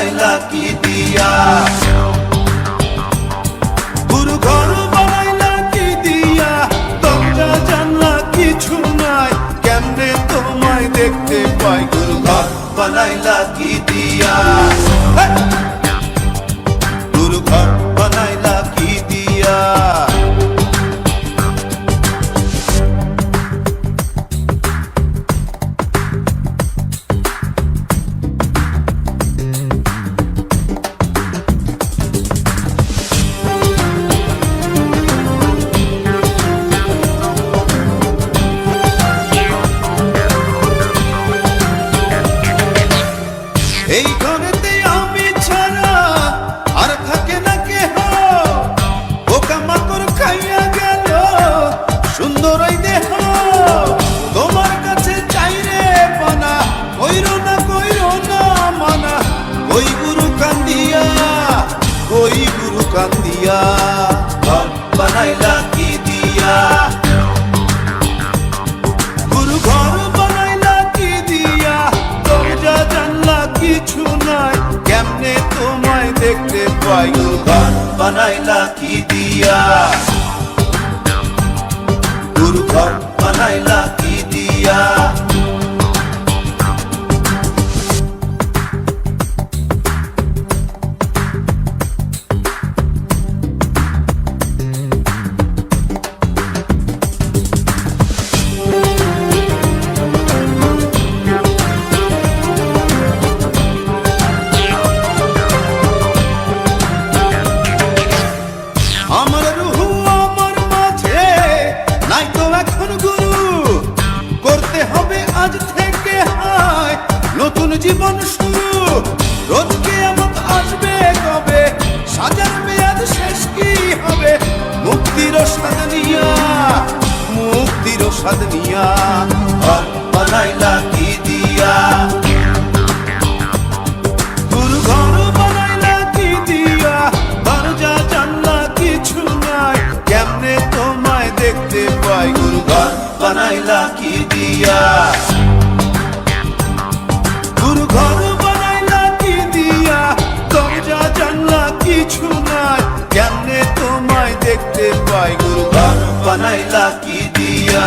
বানাইলা কি দিয়া, গুরু ঘর বানাইলা কি দিয়া, দরজা জানলা কিছু নাই, কেমনে তোমায় দেখতে পাই, গুরু ঘর বানাইলা কি দিয়া, গুরু ঘর বানাইলা কি দিয়া। এই ঘরেতে আমি ছাড়া আর থাকে না কেহ, পোকামাকড় খাইয়া গেল সুন্দর এই দেহ, তোমার কাছে চাই রে পানা, কইরো না মানা, ওই গুরু কান্দিয়া, ওই গুরু কান্দিয়া, ঘর বানাইলা কি দিয়া, গুরু ঘর বানাইলা কি দিয়া, দরজা জানলা কিছু নাই, কেমনে তোমায় দেখতে পাই, গুরু ঘর বানাইলা কি দিয়া, গুরু ঘর বানাইলা কি দিয়া। আমার রুহু আমার মাঝে নাই তো এখন গুরু, করতে হবে আজ থেকে হায় নতুন জীবন শুরু, রোজ কিয়ামত আসবে কবে, সাজার মেয়াদ শেষ কি হবে, মুক্তির স্বাদ নিয়া, মুক্তির স্বাদ নিয়া, ঘর বানাইলা কি দিয়া, গুরু ঘর বানাইলা কি দিয়া, দরজা জানলা কিছু নাই, কেমনে তোমায় দেখতে পাই, গুরু ঘর বানাইলা কি দিয়া, গুরু ঘর বানাইলা কি দিয়া, দরজা জানলা কিছু নাই, কেমনে তোমায় দেখতে পাই, গুরু ঘর বানাইলা কি দিয়া,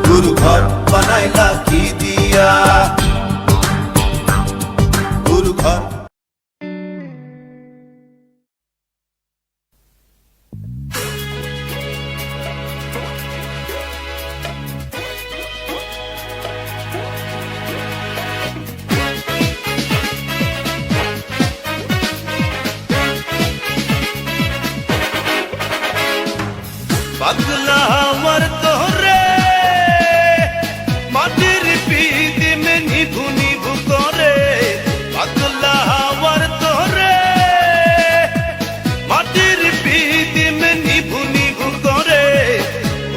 গুরু ঘর বানাইলা কি দিয়া, গুরু ঘর। পাগলা আমার তোরে মাটির পিদিম নিভু নিভু করে, পাগলা আমার তোরে মাটির পিদিম নিভু নিভু করে,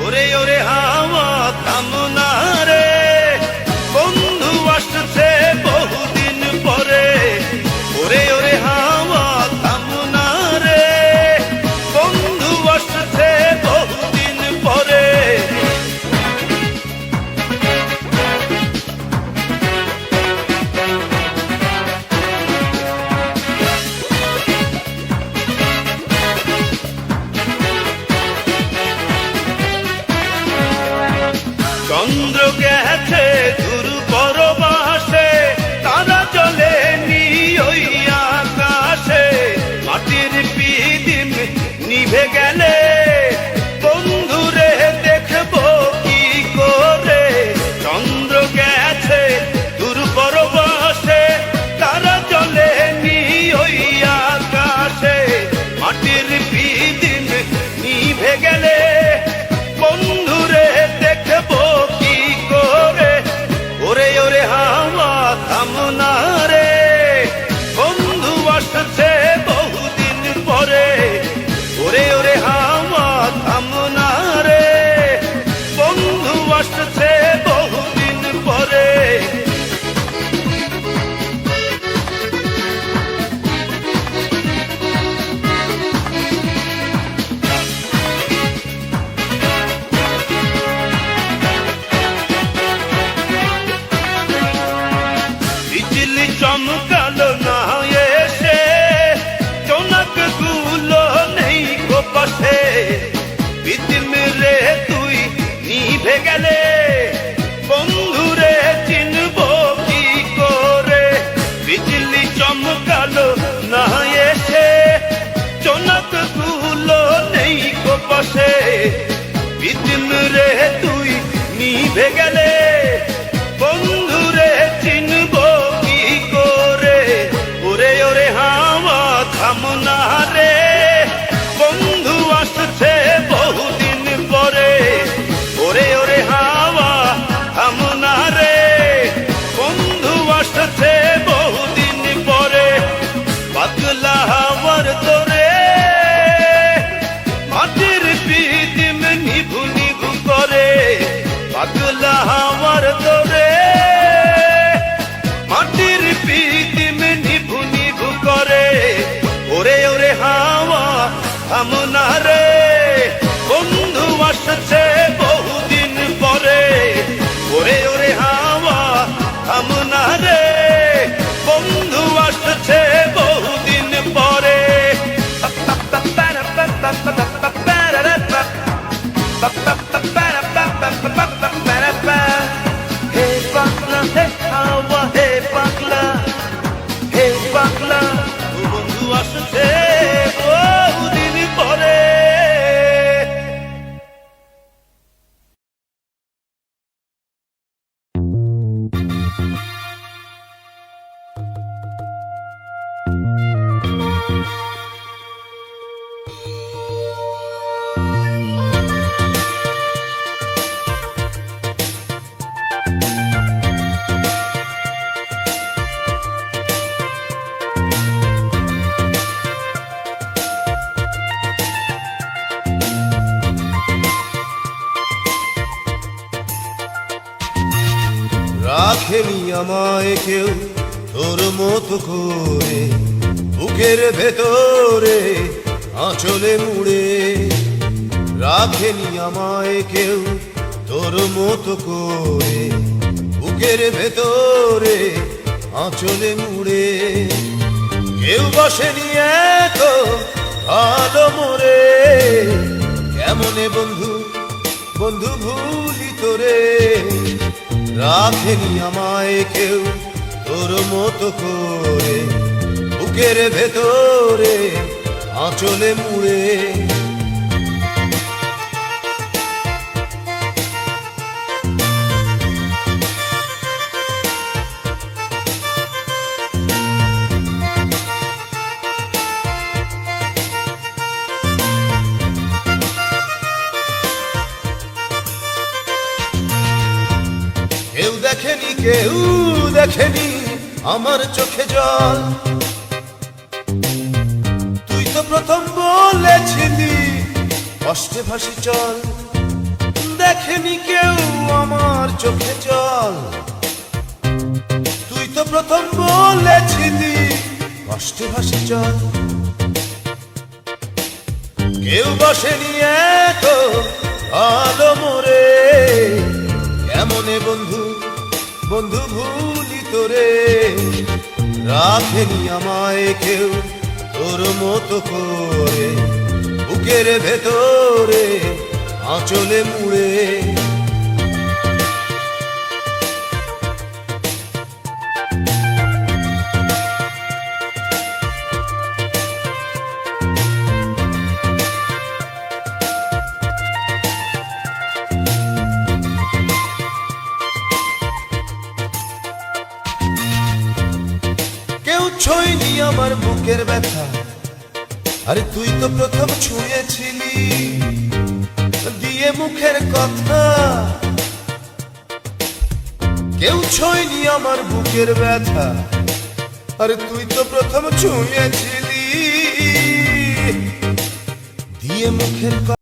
ওরে ওরে হাওয়া কামনা রে, বন্ধু আসছে বহুদিন পরে, ওরে ওরে হাওয়া কামনা রে, বন্ধু আসছে বহুদিন পরে। চন্দ্র গেছে গুরু পরবাসে, তারা চলে নি ওই আকাশে, মাটির পিদিম নিভে গেলে বন্ধুরে দেখবো কি করে, চন্দ্র গেছে গুরু পরবাসে, তারা চলে নি ওই আকাশে, মাটির পিদিম নিভে গেলে বন্ধুরে দেখবো কি করে, ওরে ওরে হাওয়া কামনা রে, বন্ধু আসছে বহুদিন পরে, ওরে ওরে হাওয়া থামো না রে বন্ধু আসছে বহুদিন পরে ওরে ওরে হাওয়া থামো না রে বন্ধু আসছে বহুদিন পরে হে পাগলা হে হাওয়া হে পাগলা হে পাগলা বন্ধু আসছে বহুদিন পরে। রাখেনি আমায় কেউ তোর মতো করে বুকের ভেতরে আঁচলে মুড়ে রাখেনি আমায় কেউ তোর মতো করে বুকের ভেতরে আঁচলে মুড়ে কেউ বসেনি এত ভালো মোরে কেমনে বন্ধু বন্ধু ভুলি তোরে রাখেনি আমায় কেউ তোর মতো করে বুকের ভেতরে আঁচলে মুড়ে কেউ দেখেনি আমার চোখে জল তুই তো প্রথম বলেছিলি কষ্টে ভাসি চল দেখেনি কেউ আমার চোখে জল তুই তো প্রথম বলেছিলি কষ্টে ভাসি চল কেউ বসেনি এত ভালো মোরে কেমনে বন্ধু বন্ধু ভুলি তোরে রাখেনি আমায় কেউ তোর মতো করে বুকের ভেতরে আঁচলে মুড়ে ছুঁইনি আমার বুকের ব্যথা আরে তুই তো প্রথম ছুঁয়েছিলি দিয়ে মুখের কথা কেউ ছুঁইনি আমার বুকের ব্যথা আরে তুই তো প্রথম ছুঁয়েছিলি দিয়ে মুখের কথা